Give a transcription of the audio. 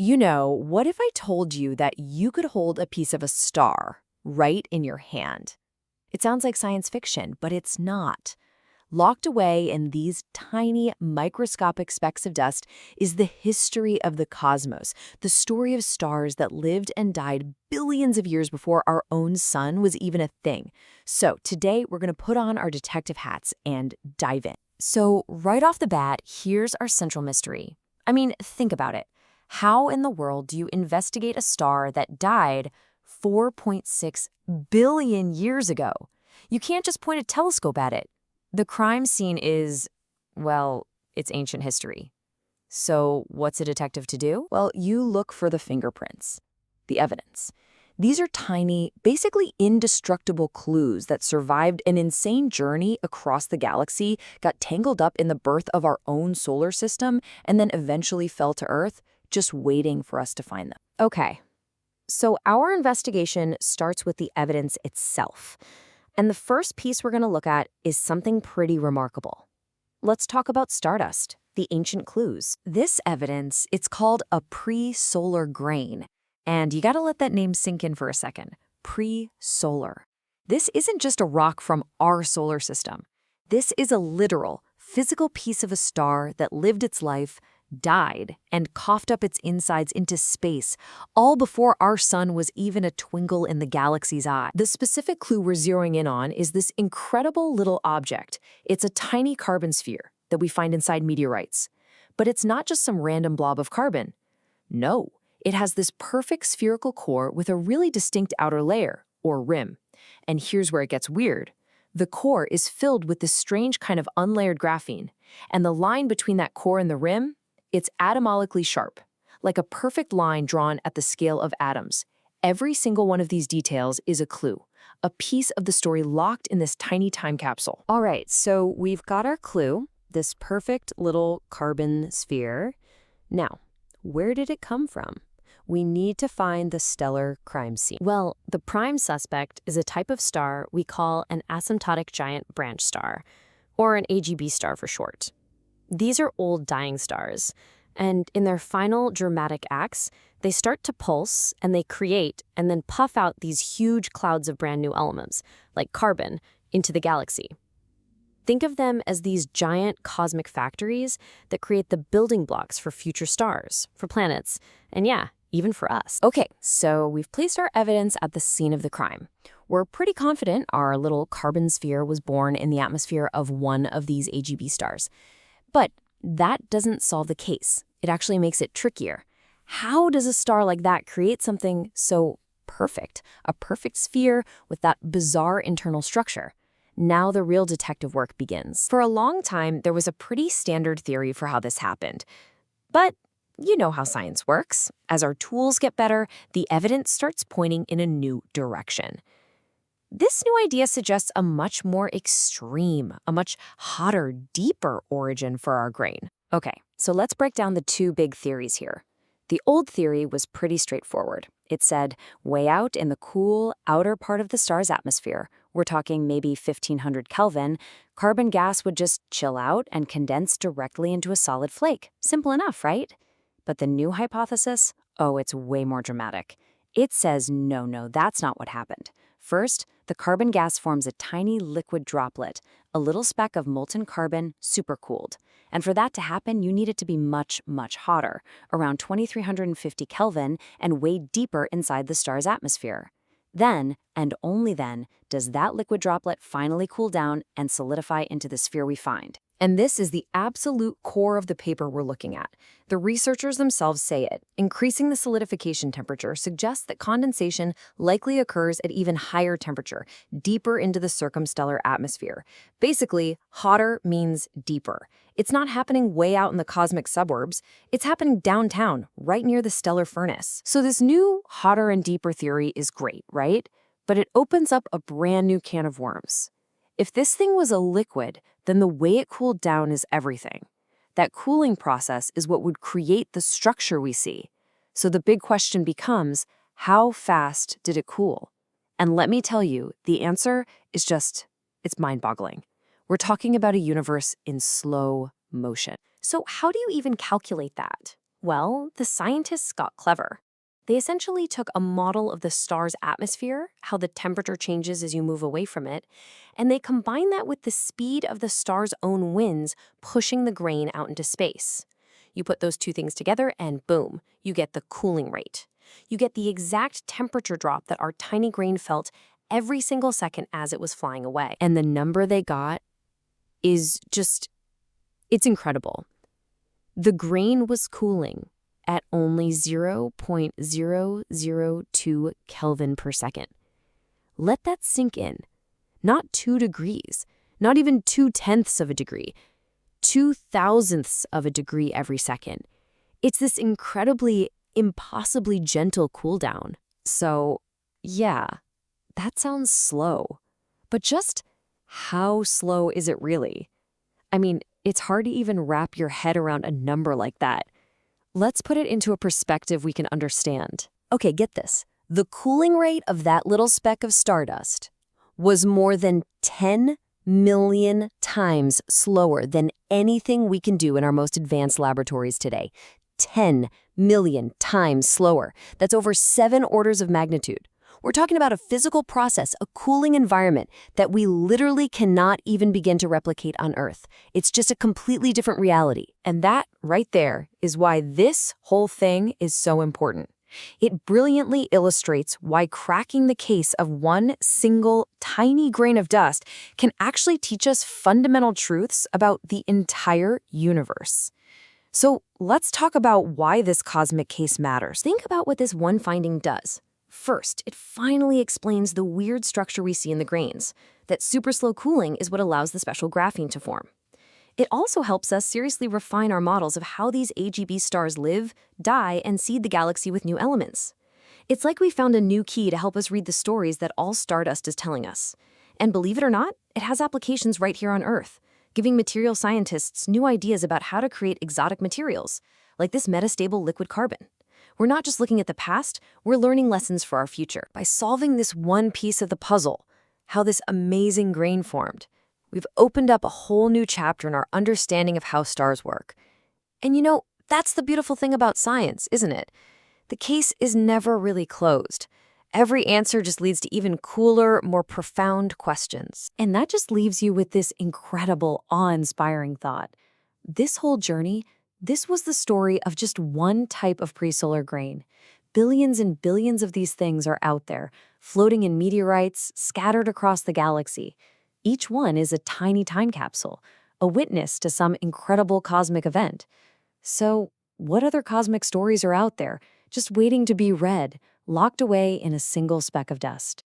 What if I told you that you could hold a piece of a star right in your hand? It sounds like science fiction, but it's not. Locked away in these tiny, microscopic specks of dust is the history of the cosmos, the story of stars that lived and died billions of years before our own sun was even a thing. So today, we're going to put on our detective hats and dive in. So right off the bat, here's our central mystery. I mean, think about it. How in the world do you investigate a star that died 4.6 billion years ago? You can't just point a telescope at it. The crime scene is, well, it's ancient history. So what's a detective to do? Well, you look for the fingerprints, the evidence. These are tiny, basically indestructible clues that survived an insane journey across the galaxy, got tangled up in the birth of our own solar system, and then eventually fell to Earth, just waiting for us to find them. Okay, so our investigation starts with the evidence itself. And the first piece we're going to look at is something pretty remarkable. Let's talk about Stardust, the ancient clues. This evidence, it's called a pre-solar grain. And you got to let that name sink in for a second. Pre-solar. This isn't just a rock from our solar system. This is a literal, physical piece of a star that lived its life, died, and coughed up its insides into space, all before our sun was even a twinkle in the galaxy's eye. The specific clue we're zeroing in on is this incredible little object. It's a tiny carbon sphere that we find inside meteorites. But it's not just some random blob of carbon. No, it has this perfect spherical core with a really distinct outer layer, or rim. And here's where it gets weird. The core is filled with this strange kind of unlayered graphene, and the line between that core and the rim, it's atomolecally sharp, like a perfect line drawn at the scale of atoms. Every single one of these details is a clue, a piece of the story locked in this tiny time capsule. All right, so we've got our clue, this perfect little carbon sphere. Now, where did it come from? We need to find the stellar crime scene. Well, the prime suspect is a type of star we call an asymptotic giant branch star, or an AGB star for short. These are old dying stars, and in their final dramatic acts, they start to pulse and they create and then puff out these huge clouds of brand new elements, like carbon, into the galaxy. Think of them as these giant cosmic factories that create the building blocks for future stars, for planets, and yeah, even for us. Okay, so we've placed our evidence at the scene of the crime. We're pretty confident our little carbon sphere was born in the atmosphere of one of these AGB stars. But that doesn't solve the case. It actually makes it trickier. How does a star like that create something so perfect, a perfect sphere with that bizarre internal structure? Now the real detective work begins. For a long time, there was a pretty standard theory for how this happened. But you know how science works. As our tools get better, the evidence starts pointing in a new direction. This new idea suggests a much more extreme, a much hotter, deeper origin for our grain. Okay, so let's break down the two big theories here. The old theory was pretty straightforward. It said, way out in the cool, outer part of the star's atmosphere, we're talking maybe 1500 Kelvin, carbon gas would just chill out and condense directly into a solid flake. Simple enough, right? But the new hypothesis? Oh, it's way more dramatic. It says, no, that's not what happened. First, the carbon gas forms a tiny liquid droplet, a little speck of molten carbon, supercooled. And for that to happen, you need it to be much, much hotter, around 2350 Kelvin and way deeper inside the star's atmosphere. Then, and only then, does that liquid droplet finally cool down and solidify into the sphere we find. And this is the absolute core of the paper we're looking at. The researchers themselves say it. Increasing the solidification temperature suggests that condensation likely occurs at even higher temperature, deeper into the circumstellar atmosphere. Basically, hotter means deeper. It's not happening way out in the cosmic suburbs. It's happening downtown, right near the stellar furnace. So this new, hotter and deeper theory is great, right? But it opens up a brand new can of worms. If this thing was a liquid, then the way it cooled down is everything. That cooling process is what would create the structure we see. So the big question becomes, how fast did it cool? And let me tell you, the answer is it's mind-boggling. We're talking about a universe in slow motion. So how do you even calculate that? Well, the scientists got clever. They essentially took a model of the star's atmosphere, how the temperature changes as you move away from it, and they combined that with the speed of the star's own winds pushing the grain out into space. You put those two things together, and boom, you get the cooling rate. You get the exact temperature drop that our tiny grain felt every single second as it was flying away. And the number they got is just, it's incredible. The grain was cooling at only 0.002 Kelvin per second. Let that sink in. Not 2 degrees, not even 2/10 of a degree, 2/1000 of a degree every second. It's this incredibly, impossibly gentle cooldown. So, yeah, that sounds slow. But just how slow is it really? I mean, it's hard to even wrap your head around a number like that. Let's put it into a perspective we can understand. Okay, get this. The cooling rate of that little speck of stardust was more than 10 million times slower than anything we can do in our most advanced laboratories today. 10 million times slower. That's over 7 orders of magnitude. We're talking about a physical process, a cooling environment that we literally cannot even begin to replicate on Earth. It's just a completely different reality. And that right there is why this whole thing is so important. It brilliantly illustrates why cracking the case of one single tiny grain of dust can actually teach us fundamental truths about the entire universe. So let's talk about why this cosmic case matters. Think about what this one finding does. First, it finally explains the weird structure we see in the grains, that super slow cooling is what allows the special graphene to form. It also helps us seriously refine our models of how these AGB stars live, die, and seed the galaxy with new elements. It's like we found a new key to help us read the stories that all Stardust is telling us. And believe it or not, it has applications right here on Earth, giving material scientists new ideas about how to create exotic materials, like this metastable liquid carbon. We're not just looking at the past, we're learning lessons for our future. By solving this one piece of the puzzle, how this amazing grain formed, we've opened up a whole new chapter in our understanding of how stars work. And you know, that's the beautiful thing about science, isn't it? The case is never really closed. Every answer just leads to even cooler, more profound questions. And that just leaves you with this incredible, awe-inspiring thought. This whole journey, this was the story of just one type of presolar grain. Billions and billions of these things are out there, floating in meteorites, scattered across the galaxy. Each one is a tiny time capsule, a witness to some incredible cosmic event. So, what other cosmic stories are out there, just waiting to be read, locked away in a single speck of dust?